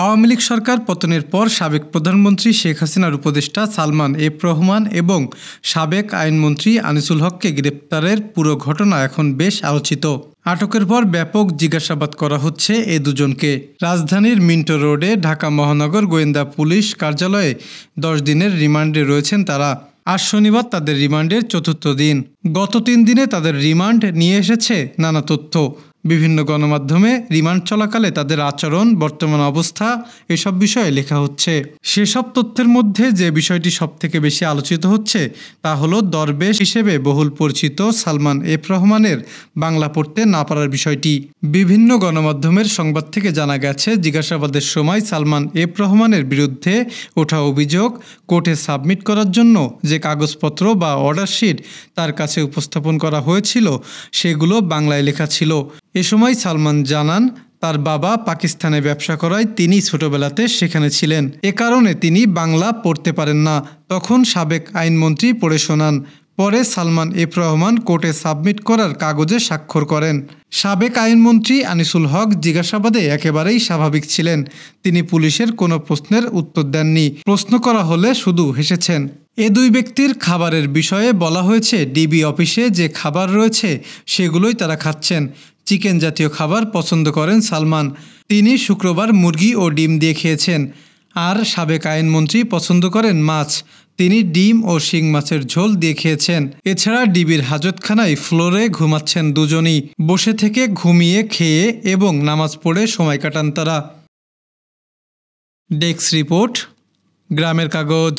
আওয়ামী লীগ সরকার পতনের পর সাবেক প্রধানমন্ত্রী শেখ হাসিনার উপদেষ্টা সালমান এফ রহমান এবং সাবেক আইনমন্ত্রী আনিসুল হককে গ্রেপ্তারের পুরো ঘটনা এখন বেশ আলোচিত। আটকের পর ব্যাপক জিজ্ঞাসাবাদ করা হচ্ছে এ দুজনকে। রাজধানীর মিন্টো রোডে ঢাকা মহানগর গোয়েন্দা পুলিশ কার্যালয়ে 10 দিনের রিমান্ডে রয়েছেন তারা। আজ শনিবার তাদের রিমান্ডের চতুর্থ দিন। গত 3 দিনে তাদের রিমান্ড নিয়ে এসেছে নানা তথ্য। বিভিন্ন গণমাধ্যমে রিমান্ড চলাকালে তাদের আচরণ, বর্তমান অবস্থা এসব বিষয়ে লেখা হচ্ছে। সেসব তথ্যের মধ্যে যে বিষয়টি সবথেকে বেশি আলোচিত হচ্ছে তা হলো দরবেশ হিসেবে বহুল পরিচিত সালমান এফ রহমানের বাংলা পড়তে না পারার বিষয়টি। বিভিন্ন গণমাধ্যমের সংবাদ থেকে জানা গেছে, জিজ্ঞাসাবাদের সময় সালমান এফ রহমানের বিরুদ্ধে ওঠা অভিযোগ কোর্টে সাবমিট করার জন্য যে কাগজপত্র বা অর্ডার শিট তার কাছে উপস্থাপন করা হয়েছিল সেগুলো বাংলায় লেখা ছিল। এ সময় সালমান জানান, তার বাবা পাকিস্তানে ব্যবসা করায় তিনি ছোটবেলাতে সেখানে ছিলেন। এ কারণে তিনি বাংলা পড়তে পারেন না। তখন সাবেক আইনমন্ত্রী পড়ে শোনান। পরে সালমান এফ রহমান কোর্টে সাবমিট করার কাগজে স্বাক্ষর করেন। সাবেক আইনমন্ত্রী আনিসুল হক জিজ্ঞাসাবাদে একেবারেই স্বাভাবিক ছিলেন। তিনি পুলিশের কোনো প্রশ্নের উত্তর দেননি। প্রশ্ন করা হলে শুধু হেসেছেন। এ দুই ব্যক্তির খাবারের বিষয়ে বলা হয়েছে, ডিবি অফিসে যে খাবার রয়েছে সেগুলোই তারা খাচ্ছেন। চিকেন জাতীয় খাবার পছন্দ করেন সালমান। তিনি শুক্রবার মুরগি ও ডিম দিয়ে খেয়েছেন। আর সাবেক আইনমন্ত্রী পছন্দ করেন মাছ। তিনি ডিম ও শিং মাছের ঝোল দিয়ে খেয়েছেন। এছাড়া ডিবির হাজতখানায় ফ্লোরে ঘুমাচ্ছেন দুজনই। বসে থেকে ঘুমিয়ে, খেয়ে এবং নামাজ পড়ে সময় কাটান তারা। ডেস্ক রিপোর্ট, গ্রামের কাগজ।